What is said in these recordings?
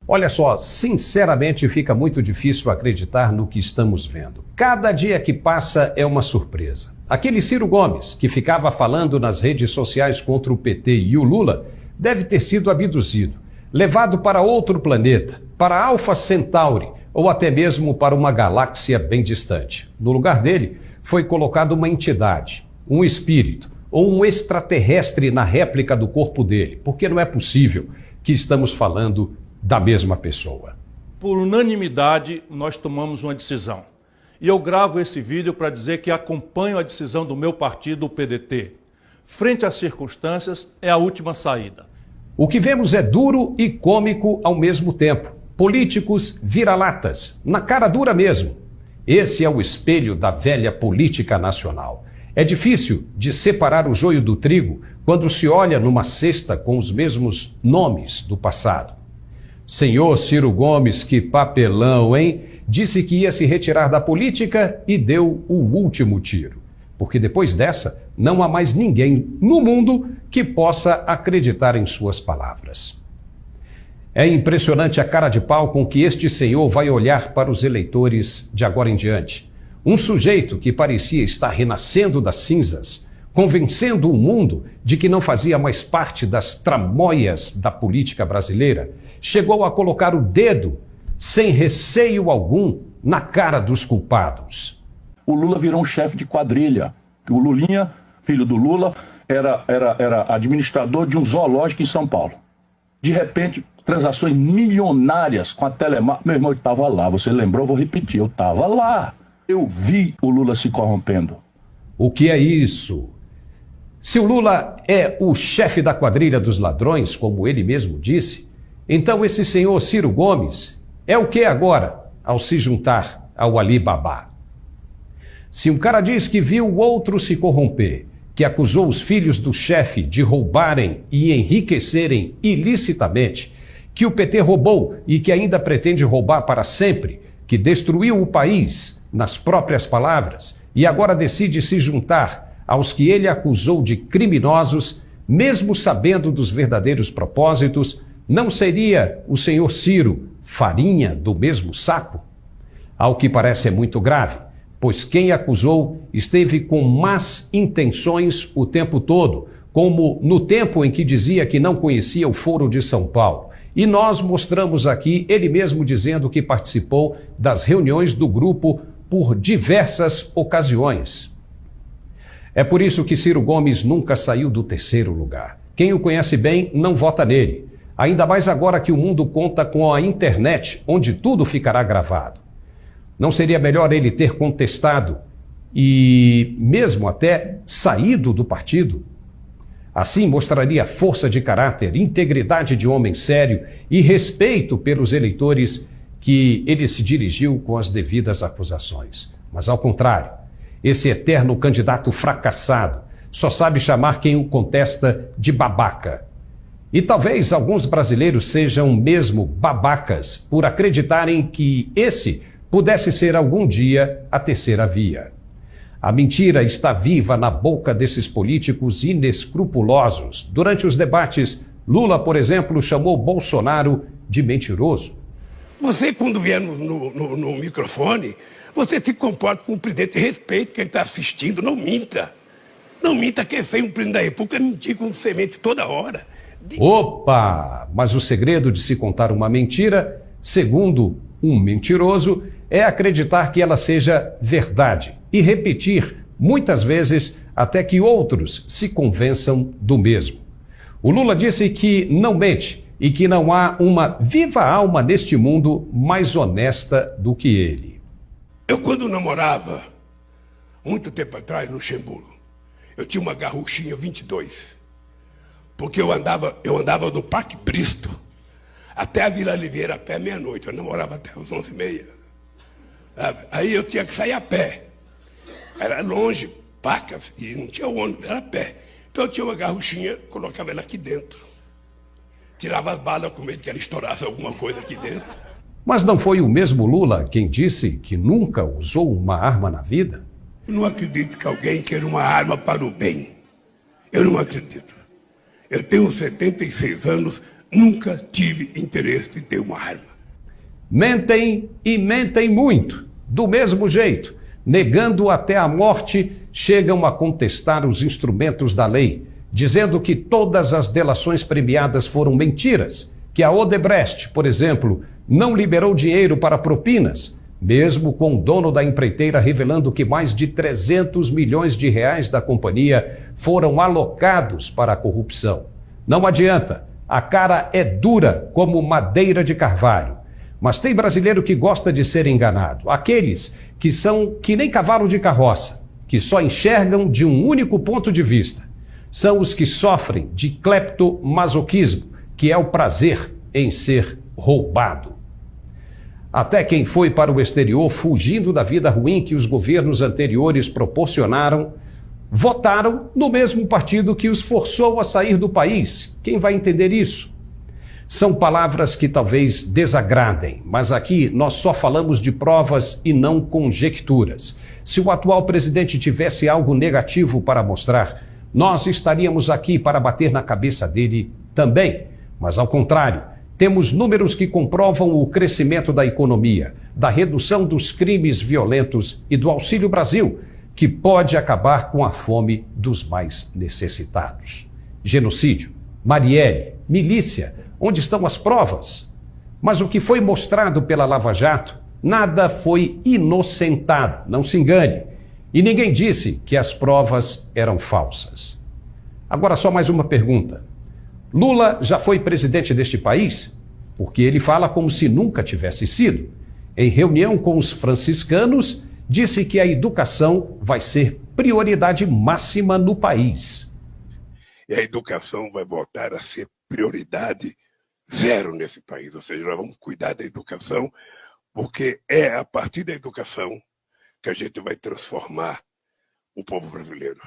Olha só, sinceramente fica muito difícil acreditar no que estamos vendo. Cada dia que passa é uma surpresa. Aquele Ciro Gomes, que ficava falando nas redes sociais contra o PT e o Lula, deve ter sido abduzido, levado para outro planeta, para Alpha Centauri, ou até mesmo para uma galáxia bem distante. No lugar dele, foi colocada uma entidade, um espírito, ou um extraterrestre na réplica do corpo dele, porque não é possível que estamos falando da mesma pessoa. Por unanimidade, nós tomamos uma decisão. E eu gravo esse vídeo para dizer que acompanho a decisão do meu partido, o PDT. Frente às circunstâncias, é a última saída. O que vemos é duro e cômico ao mesmo tempo. Políticos vira-latas, na cara dura mesmo. Esse é o espelho da velha política nacional. É difícil de separar o joio do trigo quando se olha numa cesta com os mesmos nomes do passado. Senhor Ciro Gomes, que papelão, hein? Disse que ia se retirar da política e deu o último tiro. Porque depois dessa, não há mais ninguém no mundo que possa acreditar em suas palavras. É impressionante a cara de pau com que este senhor vai olhar para os eleitores de agora em diante. Um sujeito que parecia estar renascendo das cinzas, convencendo o mundo de que não fazia mais parte das tramóias da política brasileira, chegou a colocar o dedo, sem receio algum, na cara dos culpados. O Lula virou um chefe de quadrilha. O Lulinha, filho do Lula, era administrador de um zoológico em São Paulo. De repente, transações milionárias com a Telemar. Meu irmão, eu estava lá, você lembrou? Vou repetir, eu estava lá. Eu vi o Lula se corrompendo. O que é isso? Se o Lula é o chefe da quadrilha dos ladrões, como ele mesmo disse, então esse senhor Ciro Gomes é o que agora, ao se juntar ao Ali Babá? Se um cara diz que viu o outro se corromper, que acusou os filhos do chefe de roubarem e enriquecerem ilicitamente, que o PT roubou e que ainda pretende roubar para sempre, que destruiu o país, nas próprias palavras, e agora decide se juntar aos que ele acusou de criminosos, mesmo sabendo dos verdadeiros propósitos, não seria o senhor Ciro farinha do mesmo saco? Ao que parece é muito grave, pois quem acusou esteve com más intenções o tempo todo, como no tempo em que dizia que não conhecia o Foro de São Paulo. E nós mostramos aqui ele mesmo dizendo que participou das reuniões do grupo por diversas ocasiões. É por isso que Ciro Gomes nunca saiu do terceiro lugar. Quem o conhece bem não vota nele. Ainda mais agora que o mundo conta com a internet, onde tudo ficará gravado. Não seria melhor ele ter contestado e mesmo até saído do partido? Assim mostraria força de caráter, integridade de homem sério e respeito pelos eleitores que ele se dirigiu com as devidas acusações. Mas ao contrário, esse eterno candidato fracassado só sabe chamar quem o contesta de babaca. E talvez alguns brasileiros sejam mesmo babacas por acreditarem que esse pudesse ser algum dia a terceira via. A mentira está viva na boca desses políticos inescrupulosos. Durante os debates, Lula, por exemplo, chamou Bolsonaro de mentiroso. Você, quando vier no microfone, você se comporta com um presidente de respeito, quem está assistindo, não minta. Não minta, quem é feio um presidente da República mentir com semente toda hora. Opa! Mas o segredo de se contar uma mentira, segundo um mentiroso, é acreditar que ela seja verdade e repetir, muitas vezes, até que outros se convençam do mesmo. O Lula disse que não mente e que não há uma viva alma neste mundo mais honesta do que ele. Eu, quando namorava, muito tempo atrás, no Luxemburgo, eu tinha uma garruchinha 22, porque eu andava do Parque Bristo até a Vila Oliveira a pé meia-noite. Eu namorava até as 11h30. Aí eu tinha que sair a pé. Era longe, paca, e não tinha ônibus, era a pé. Então eu tinha uma garruchinha, colocava ela aqui dentro. Tirava as balas com medo que ela estourasse alguma coisa aqui dentro. Mas não foi o mesmo Lula quem disse que nunca usou uma arma na vida? Eu não acredito que alguém queira uma arma para o bem. Eu não acredito. Eu tenho 76 anos, Nunca tive interesse em ter uma arma. Mentem e mentem muito, do mesmo jeito, negando até a morte, chegam a contestar os instrumentos da lei, dizendo que todas as delações premiadas foram mentiras, que a Odebrecht, por exemplo, não liberou dinheiro para propinas, mesmo com o dono da empreiteira revelando que mais de 300 milhões de reais da companhia foram alocados para a corrupção. Não adianta, a cara é dura como madeira de carvalho. Mas tem brasileiro que gosta de ser enganado. Aqueles que são que nem cavalo de carroça, que só enxergam de um único ponto de vista. São os que sofrem de cleptomasoquismo, que é o prazer em ser roubado. Até quem foi para o exterior fugindo da vida ruim que os governos anteriores proporcionaram, votaram no mesmo partido que os forçou a sair do país. Quem vai entender isso? São palavras que talvez desagradem, mas aqui nós só falamos de provas e não conjecturas. Se o atual presidente tivesse algo negativo para mostrar, nós estaríamos aqui para bater na cabeça dele também. Mas ao contrário, temos números que comprovam o crescimento da economia, da redução dos crimes violentos e do Auxílio Brasil, que pode acabar com a fome dos mais necessitados. Genocídio, Marielle, milícia, onde estão as provas? Mas o que foi mostrado pela Lava Jato, nada foi inocentado, não se engane. E ninguém disse que as provas eram falsas. Agora só mais uma pergunta. Lula já foi presidente deste país? Porque ele fala como se nunca tivesse sido. Em reunião com os franciscanos, disse que a educação vai ser prioridade máxima no país. E a educação vai voltar a ser prioridade zero nesse país. Ou seja, nós vamos cuidar da educação, porque é a partir da educação que a gente vai transformar o povo brasileiro.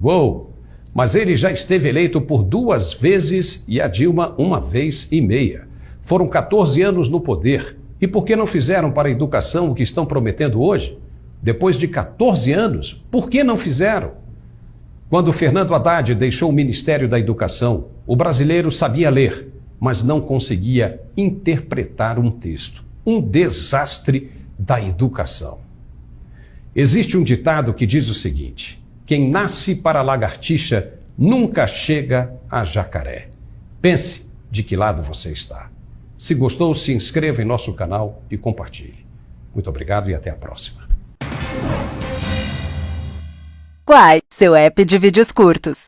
Uou! Mas ele já esteve eleito por 2 vezes e a Dilma 1 vez e meia. Foram 14 anos no poder. E por que não fizeram para a educação o que estão prometendo hoje? Depois de 14 anos, por que não fizeram? Quando Fernando Haddad deixou o Ministério da Educação, o brasileiro sabia ler, mas não conseguia interpretar um texto. Um desastre da educação. Existe um ditado que diz o seguinte: quem nasce para lagartixa nunca chega a jacaré. Pense de que lado você está. Se gostou, se inscreva em nosso canal e compartilhe. Muito obrigado e até a próxima. Quai, seu app de vídeos curtos.